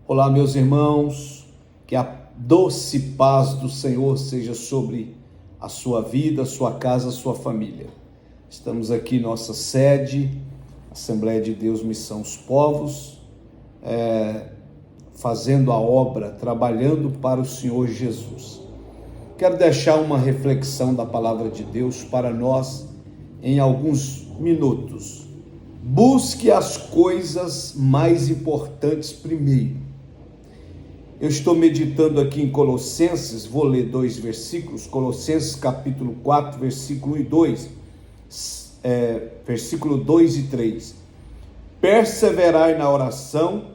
Olá, meus irmãos, que a doce paz do Senhor seja sobre a sua vida, a sua casa, a sua família. Estamos aqui em nossa sede, Assembleia de Deus Missão os Povos, fazendo a obra, trabalhando para o Senhor Jesus. Quero deixar uma reflexão da palavra de Deus para nós em alguns minutos. Busque as coisas mais importantes primeiro. Eu estou meditando aqui em Colossenses, vou ler 2 versículos, Colossenses capítulo 4, versículo 2, versículo 2 e 3. Perseverai na oração,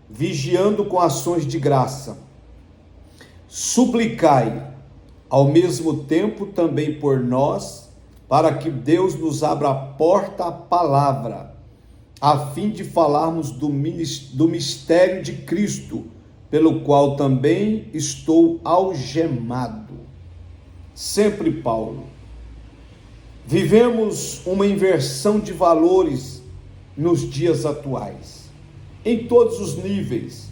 vigiando com ações de graça. Suplicai, ao mesmo tempo também por nós, para que Deus nos abra a porta à palavra, a fim de falarmos do mistério de Cristo, pelo qual também estou algemado. Sempre Paulo. Vivemos uma inversão de valores nos dias atuais, em todos os níveis,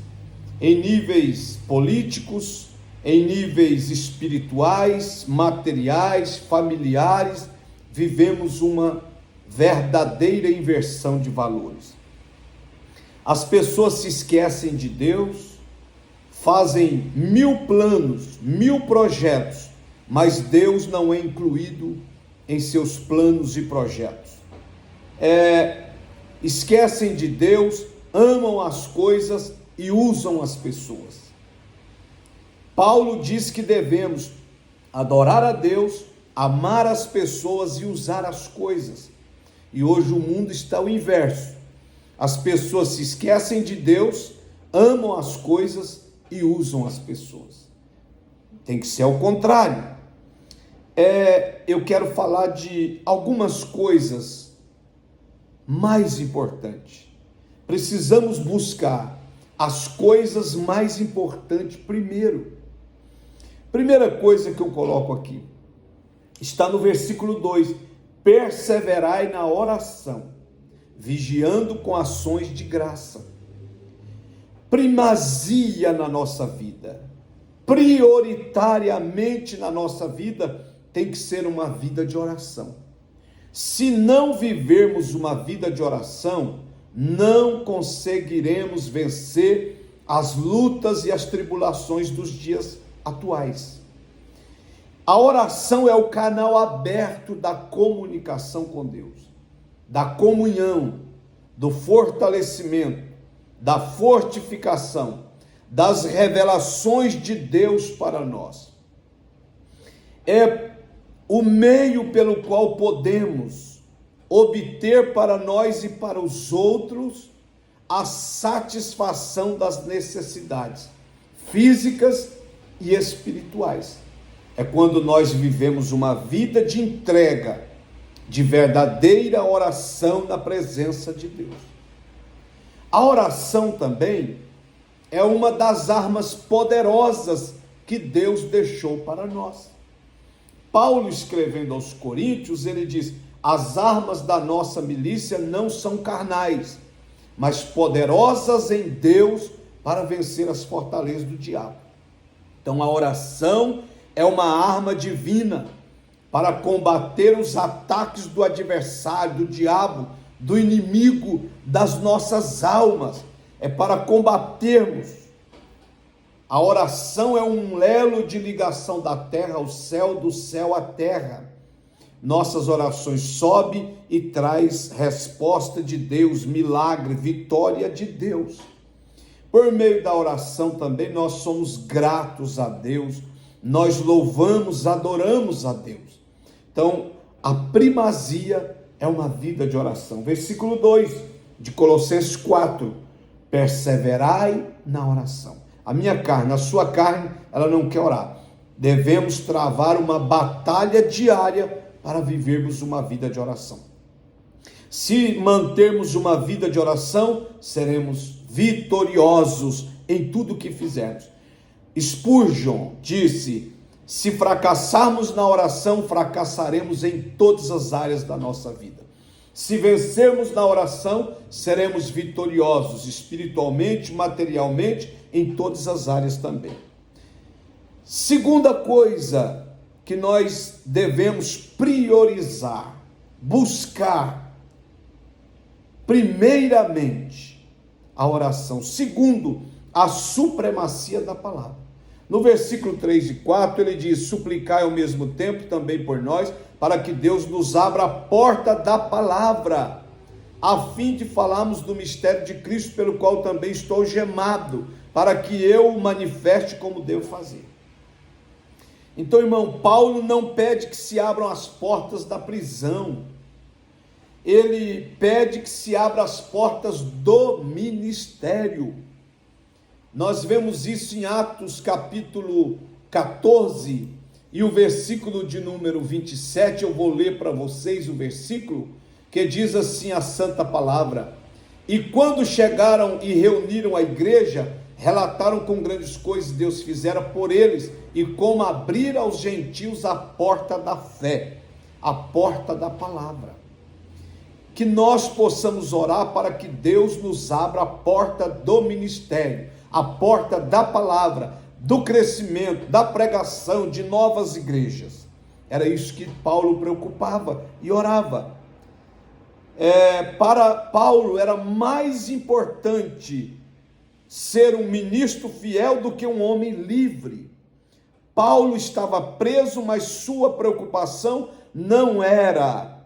em níveis políticos, em níveis espirituais, materiais, familiares, vivemos uma verdadeira inversão de valores. As pessoas se esquecem de Deus, fazem 1000 planos, 1000 projetos, mas Deus não é incluído em seus planos e projetos. Esquecem de Deus, amam as coisas e usam as pessoas. Paulo diz que devemos adorar a Deus, amar as pessoas e usar as coisas. E hoje o mundo está ao inverso. As pessoas se esquecem de Deus, amam as coisas e usam as pessoas. Tem que ser ao contrário. Eu quero falar de algumas coisas mais importantes. Precisamos buscar as coisas mais importantes primeiro. Primeira coisa que eu coloco aqui, está no versículo 2, perseverai na oração, vigiando com ações de graça. Primazia na nossa vida, prioritariamente na nossa vida, tem que ser uma vida de oração. Se não vivermos uma vida de oração, não conseguiremos vencer as lutas e as tribulações dos dias atuais. A oração é o canal aberto da comunicação com Deus, da comunhão, do fortalecimento, da fortificação, das revelações de Deus para nós. É o meio pelo qual podemos obter para nós e para os outros a satisfação das necessidades físicas e espirituais. É quando nós vivemos uma vida de entrega, de verdadeira oração na presença de Deus. A oração também é uma das armas poderosas que Deus deixou para nós. Paulo, escrevendo aos Coríntios, ele diz: as armas da nossa milícia não são carnais, mas poderosas em Deus para vencer as fortalezas do diabo. Então a oração é uma arma divina para combater os ataques do adversário, do diabo, do inimigo das nossas almas. É para combatermos. A oração é um elo de ligação da terra ao céu, do céu à terra. Nossas orações sobem e traz resposta de Deus, milagre, vitória de Deus. Por meio da oração também nós somos gratos a Deus, nós louvamos, adoramos a Deus. Então, a primazia é uma vida de oração. Versículo 2 de Colossenses 4, perseverai na oração. A minha carne, a sua carne, ela não quer orar. Devemos travar uma batalha diária para vivermos uma vida de oração. Se mantermos uma vida de oração, seremos vitoriosos em tudo que fizermos. Spurgeon disse: se fracassarmos na oração, fracassaremos em todas as áreas da nossa vida. Se vencermos na oração, seremos vitoriosos espiritualmente, materialmente, em todas as áreas também. Segunda coisa que nós devemos priorizar, buscar, primeiramente, a oração. Segundo, a supremacia da palavra. No versículo 3 e 4, ele diz: suplicai ao mesmo tempo também por nós, para que Deus nos abra a porta da palavra, a fim de falarmos do mistério de Cristo, pelo qual também estou algemado, para que eu o manifeste como devo fazer. Então, irmão, Paulo não pede que se abram as portas da prisão, ele pede que se abram as portas do ministério. Nós vemos isso em Atos capítulo 14 e o versículo de número 27, eu vou ler para vocês o versículo, que diz assim a santa palavra: e quando chegaram e reuniram a igreja, relataram com grandes coisas Deus fizera por eles, e como abrir aos gentios a porta da fé, a porta da palavra. Que nós possamos orar para que Deus nos abra a porta do ministério, a porta da palavra, do crescimento, da pregação de novas igrejas. Era isso que Paulo preocupava e orava. Para Paulo era mais importante ser um ministro fiel do que um homem livre. Paulo estava preso, mas sua preocupação não era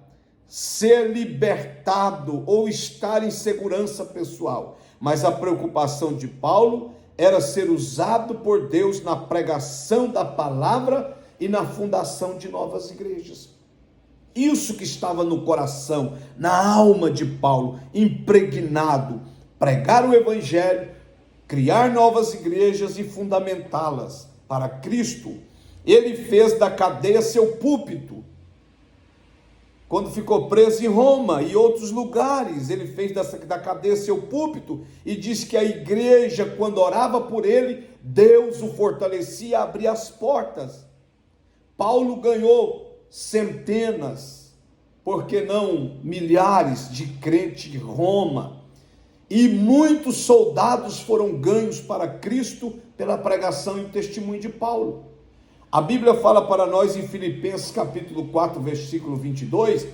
ser libertado ou estar em segurança pessoal, mas a preocupação de Paulo era ser usado por Deus na pregação da palavra e na fundação de novas igrejas. Isso que estava no coração, na alma de Paulo, impregnado: pregar o evangelho, criar novas igrejas e fundamentá-las para Cristo. Ele fez da cadeia seu púlpito. Quando ficou preso em Roma e outros lugares, ele fez da cadeia seu púlpito e disse que a igreja, quando orava por ele, Deus o fortalecia, abria as portas. Paulo ganhou centenas, por que não milhares de crentes de Roma, e muitos soldados foram ganhos para Cristo pela pregação e testemunho de Paulo. A Bíblia fala para nós em Filipenses capítulo 4, versículo 22,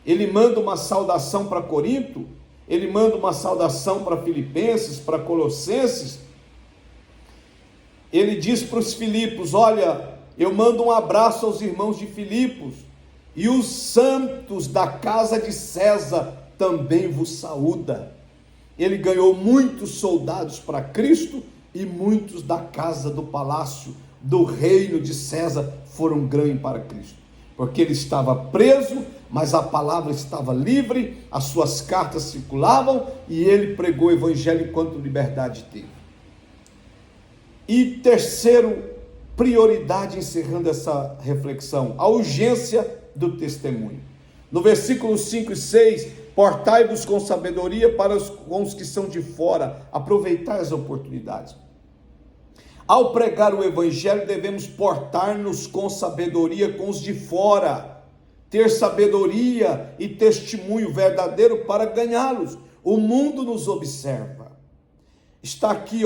ele manda uma saudação para Corinto, ele manda uma saudação para Filipenses, para Colossenses. Ele diz para os Filipos: olha, eu mando um abraço aos irmãos de Filipos, e os santos da casa de César também vos saúda. Ele ganhou muitos soldados para Cristo, e muitos da casa do palácio do reino de César foram ganhos para Cristo, porque ele estava preso, mas a palavra estava livre, as suas cartas circulavam, e ele pregou o evangelho enquanto liberdade teve. E terceiro, prioridade, encerrando essa reflexão, a urgência do testemunho. No versículo 5 e 6, portai-vos com sabedoria com os que são de fora, aproveitai as oportunidades. Ao pregar o evangelho, devemos portar-nos com sabedoria com os de fora, ter sabedoria e testemunho verdadeiro para ganhá-los. O mundo nos observa. Está aqui,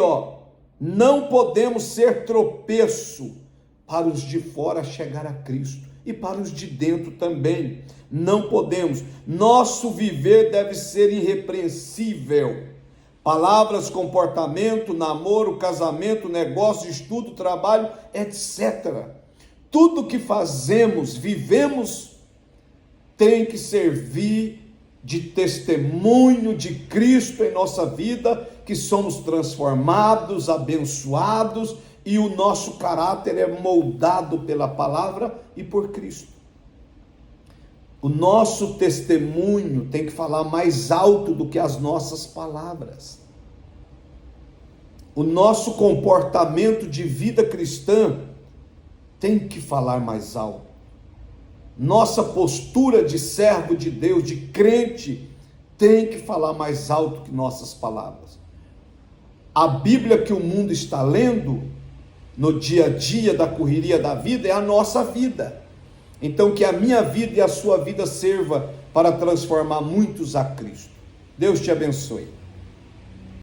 não podemos ser tropeço para os de fora chegar a Cristo, e para os de dentro também. Não podemos. Nosso viver deve ser irrepreensível. Palavras, comportamento, namoro, casamento, negócio, estudo, trabalho, etc. Tudo que fazemos, vivemos, tem que servir de testemunho de Cristo em nossa vida, que somos transformados, abençoados, e o nosso caráter é moldado pela palavra e por Cristo. O nosso testemunho tem que falar mais alto do que as nossas palavras. O nosso comportamento de vida cristã tem que falar mais alto. Nossa postura de servo de Deus, de crente, tem que falar mais alto que nossas palavras. A Bíblia que o mundo está lendo no dia a dia da correria da vida é a nossa vida. Então que a minha vida e a sua vida sirva para transformar muitos a Cristo. Deus te abençoe.